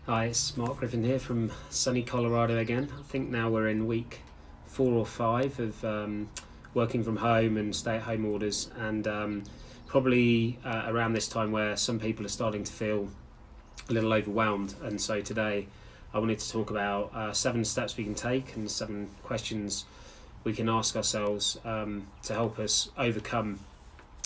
Hi, it's Mark Griffin here from sunny Colorado again. I think now we're in week 4 or 5 of working from home and stay-at-home orders, and probably around this time where some people are starting to feel a little overwhelmed. And so today I wanted to talk about 7 steps we can take and 7 questions we can ask ourselves to help us overcome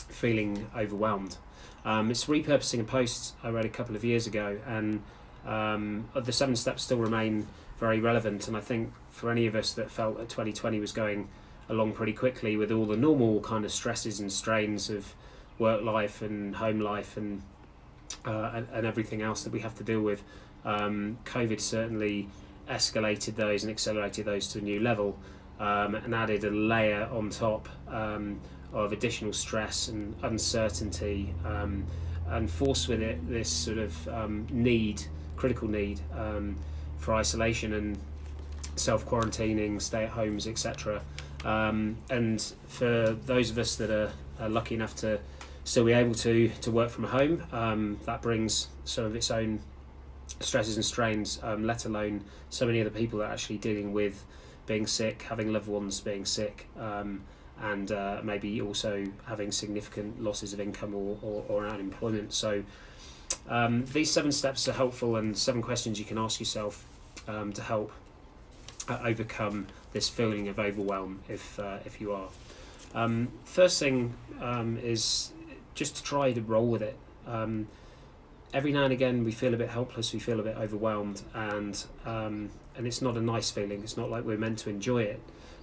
feeling overwhelmed. It's repurposing a post I read a couple of years ago, and the 7 steps still remain very relevant. And I think for any of us that felt that 2020 was going along pretty quickly with all the normal kind of stresses and strains of work life and home life and everything else that we have to deal with, COVID certainly escalated those and accelerated those to a new level, and added a layer on top of additional stress and uncertainty, and forced with it this sort of critical need for isolation and self-quarantining, stay-at-homes, etc. And for those of us that are lucky enough to still be able to work from home, that brings some of its own stresses and strains, let alone so many other people that are actually dealing with being sick, having loved ones being sick, and maybe also having significant losses of income or unemployment. So these 7 steps are helpful, and 7 questions you can ask yourself to help overcome this feeling of overwhelm if you are. First thing is just to try to roll with it. Every now and again we feel a bit helpless, we feel a bit overwhelmed, and it's not a nice feeling. It's not like we're meant to enjoy it,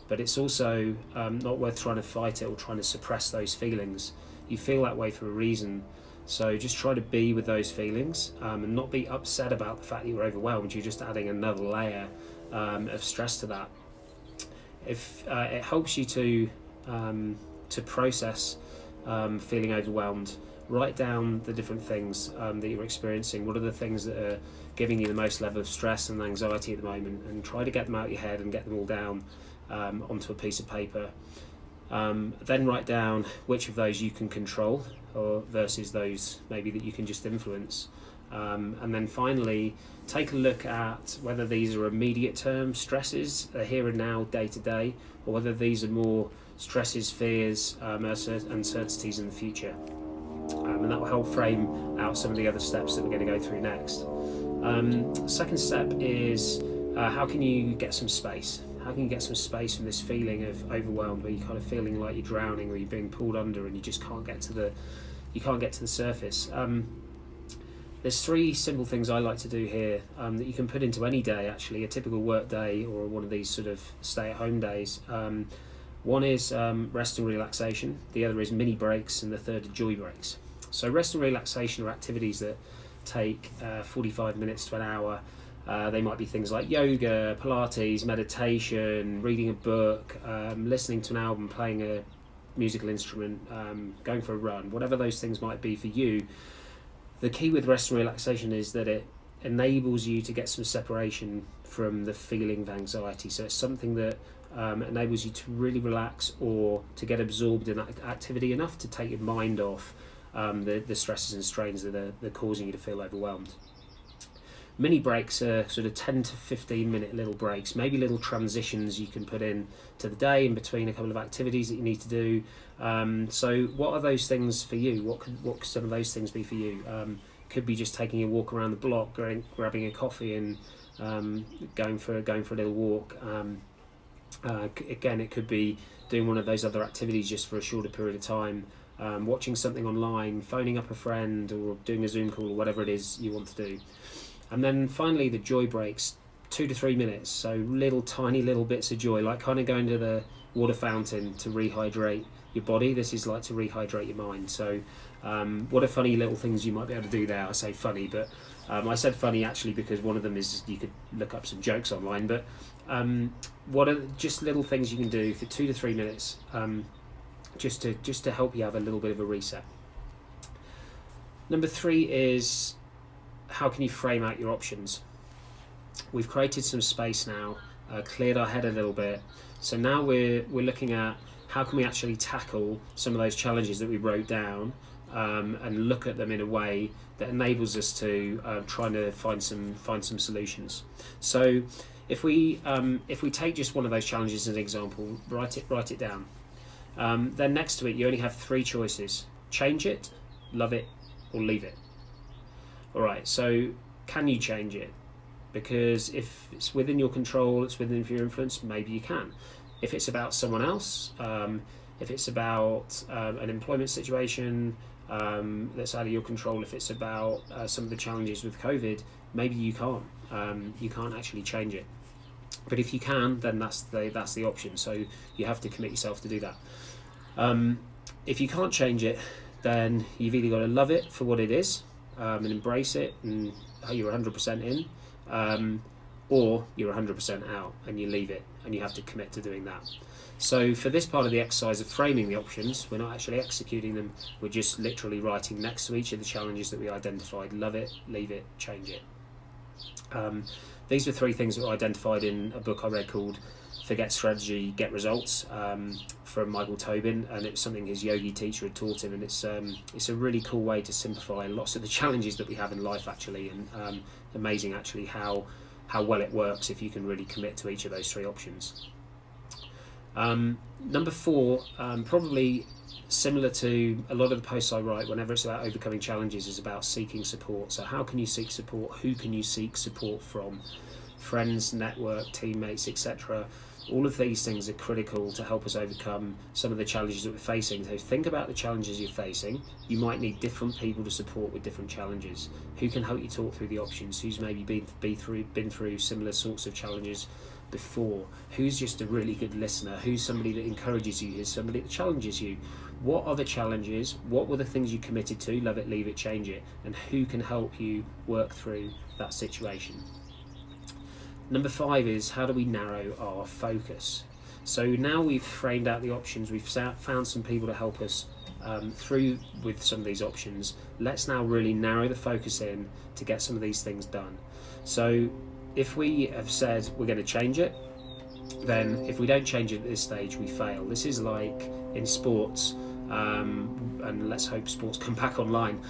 but it's also not worth trying to fight it or trying to suppress those feelings. You feel that way for a reason. So just try to be with those feelings, and not be upset about the fact that you're overwhelmed. You're just adding another layer of stress to that. If it helps you to process feeling overwhelmed, write down the different things that you're experiencing. What are the things that are giving you the most level of stress and anxiety at the moment, and try to get them out of your head and get them all down onto a piece of paper. Then write down which of those you can control or versus those maybe that you can just influence. And then finally, take a look at whether these are immediate term stresses, here and now, day to day, or whether these are more stresses, fears, uncertainties in the future. And that will help frame out some of the other steps that we're going to go through next. Second step is how can you get some space? How can you get some space from this feeling of overwhelmed, where you're kind of feeling like you're drowning, or you're being pulled under, and you just can't get to the surface? There's 3 simple things I like to do here that you can put into any day, actually, a typical work day or one of these sort of stay-at-home days. One is rest and relaxation, the other is mini breaks, and the third are joy breaks. So rest and relaxation are activities that take 45 minutes to an hour. They might be things like yoga, Pilates, meditation, reading a book, listening to an album, playing a musical instrument, going for a run, whatever those things might be for you. The key with rest and relaxation is that it enables you to get some separation from the feeling of anxiety. So it's something that enables you to really relax, or to get absorbed in that activity enough to take your mind off the stresses and strains that are causing you to feel overwhelmed. Mini breaks are sort of 10 to 15 minute little breaks, maybe little transitions you can put in to the day in between a couple of activities that you need to do. So what are those things for you? What could some of those things be for you? Could be just taking a walk around the block, grabbing a coffee, and going for a little walk. Again, it could be doing one of those other activities just for a shorter period of time, watching something online, phoning up a friend, or doing a Zoom call, or whatever it is you want to do. And then finally, the joy breaks, 2 to 3 minutes. So tiny little bits of joy, like kind of going to the water fountain to rehydrate your body. This is like to rehydrate your mind. So what are funny little things you might be able to do there? I say funny, but I said funny actually because one of them is, you could look up some jokes online, but what are just little things you can do for 2 to 3 minutes, just to help you have a little bit of a reset. Number 3 is, how can you frame out your options? We've created some space now, cleared our head a little bit. So now we're looking at how can we actually tackle some of those challenges that we wrote down and look at them in a way that enables us to try to find some solutions. So if we take just one of those challenges as an example, write it down. Then next to it, you only have 3 choices: change it, love it, or leave it. All right. So can you change it? Because if it's within your control, it's within your influence, maybe you can. If it's about someone else, if it's about an employment situation that's out of your control, if it's about some of the challenges with COVID, maybe you can't. You can't actually change it. But if you can, then that's the option. So you have to commit yourself to do that. If you can't change it, then you've either got to love it for what it is and embrace it, and you're 100% in, or you're 100% out and you leave it, and you have to commit to doing that. So for this part of the exercise of framing the options, we're not actually executing them, we're just literally writing next to each of the challenges that we identified: love it, leave it, change it. These were 3 things that were identified in a book I read called Forget Strategy, Get Results, from Michael Tobin, and it's something his yogi teacher had taught him, and it's a really cool way to simplify lots of the challenges that we have in life actually, and amazing actually how well it works if you can really commit to each of those 3 options. Number 4, probably similar to a lot of the posts I write whenever it's about overcoming challenges, is about seeking support. So how can you seek support? Who can you seek support from? Friends, network, teammates, etc. All of these things are critical to help us overcome some of the challenges that we're facing. So think about the challenges you're facing. You might need different people to support with different challenges. Who can help you talk through the options? Who's maybe been through similar sorts of challenges before? Who's just a really good listener? Who's somebody that encourages you? Who's somebody that challenges you? What are the challenges? What were the things you committed to? Love it, leave it, change it. And who can help you work through that situation? Number 5 is, how do we narrow our focus? So now we've framed out the options, we've found some people to help us through with some of these options. Let's now really narrow the focus in to get some of these things done. So if we have said we're going to change it, then if we don't change it at this stage, we fail. This is like in sports, and let's hope sports come back online,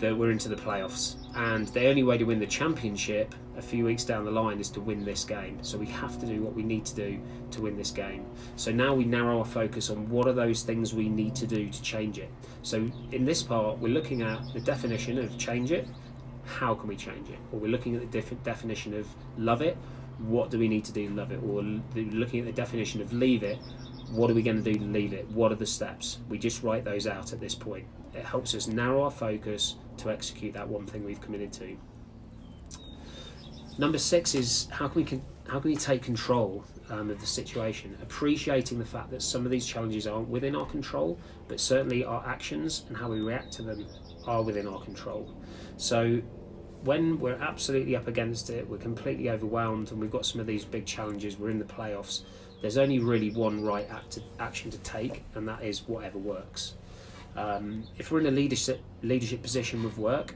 that we're into the playoffs, and the only way to win the championship a few weeks down the line is to win this game. So we have to do what we need to do to win this game. So now we narrow our focus on what are those things we need to do to change it. So in this part, we're looking at the definition of change it. How can we change it? Or we're looking at the definition of love it. What do we need to do to love it? Or looking at the definition of leave it. What are we going to do to leave it? What are the steps? We just write those out at this point. It helps us narrow our focus to execute that one thing we've committed to. Number 6 is, how can we take control of the situation, appreciating the fact that some of these challenges aren't within our control, but certainly our actions and how we react to them are within our control. So when we're absolutely up against it, we're completely overwhelmed, and we've got some of these big challenges, we're in the playoffs, there's only really one right action to take, and that is whatever works. If we're in a leadership position with work,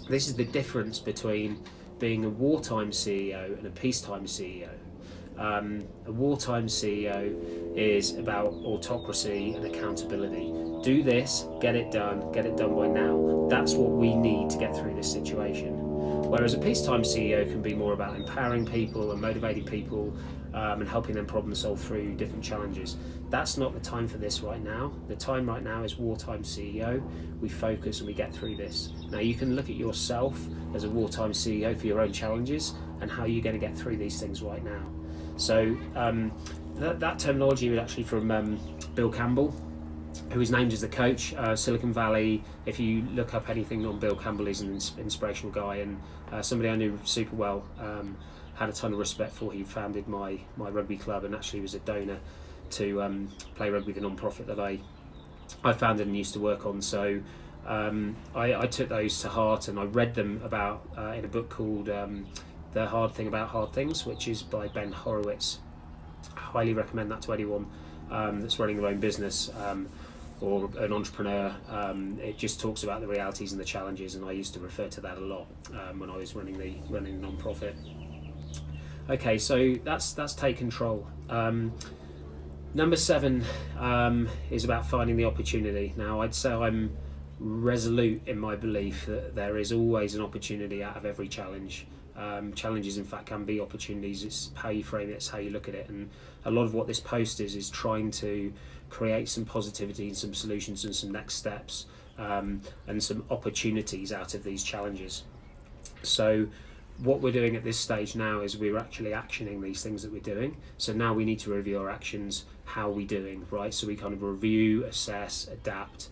this is the difference between being a wartime CEO and a peacetime CEO. A wartime CEO is about autocracy and accountability. Do this, get it done by now. That's what we need to get through this situation. Whereas a peacetime CEO can be more about empowering people and motivating people, and helping them problem solve through different challenges. That's not the time for this right now. The time right now is wartime CEO. We focus and we get through this. Now you can look at yourself as a wartime CEO for your own challenges and how you're going to get through these things right now. So that terminology was actually from Bill Campbell, who is named as the coach, Silicon Valley. If you look up anything on Bill Campbell, he's an inspirational guy, and somebody I knew super well, had a ton of respect for. He founded my rugby club and actually was a donor to Play Rugby, the non-profit that I founded and used to work on. So I took those to heart, and I read them about in a book called The Hard Thing About Hard Things, which is by Ben Horowitz. I highly recommend that to anyone that's running their own business or an entrepreneur. It just talks about the realities and the challenges, and I used to refer to that a lot when I was running the non-profit. Okay, so that's take control. Number 7 is about finding the opportunity. Now, I'd say I'm resolute in my belief that there is always an opportunity out of every challenge. Challenges, in fact, can be opportunities. It's how you frame it, it's how you look at it. And a lot of what this post is trying to create some positivity and some solutions and some next steps, and some opportunities out of these challenges. So what we're doing at this stage now is we're actually actioning these things that we're doing. So now we need to review our actions. How are we doing, right? So we kind of review, assess, adapt,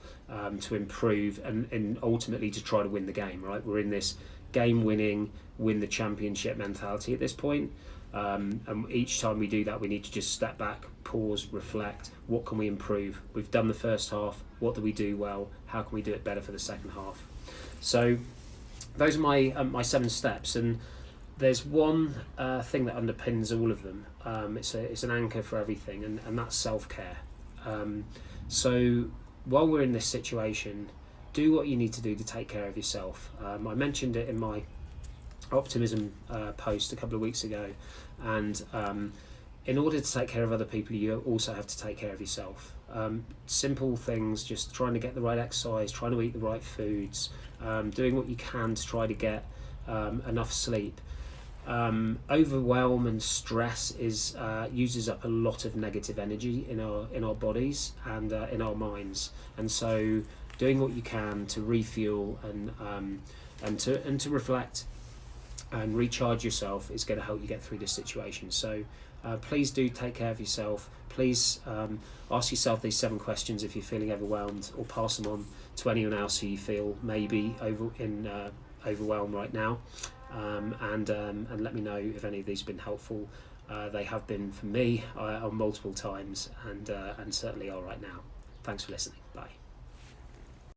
to improve, and ultimately to try to win the game, right? We're in this game winning, win the championship mentality at this point. And each time we do that, we need to just step back, pause, reflect. What can we improve? We've done the first half. What do we do well? How can we do it better for the second half? So those are my 7 steps, and there's one thing that underpins all of them. It's an anchor for everything, and that's self-care. So while we're in this situation, do what you need to do to take care of yourself. I mentioned it in my optimism post a couple of weeks ago, and in order to take care of other people, you also have to take care of yourself. Simple things, just trying to get the right exercise, trying to eat the right foods, doing what you can to try to get enough sleep. Overwhelm and stress uses up a lot of negative energy in our bodies and in our minds, and so doing what you can to refuel and to reflect and recharge yourself is going to help you get through this situation. So please do take care of yourself. Please ask yourself these 7 questions if you're feeling overwhelmed, or pass them on to anyone else who you feel may be overwhelmed right now, and let me know if any of these have been helpful. They have been for me on multiple times, and certainly are right now. Thanks for listening. Bye.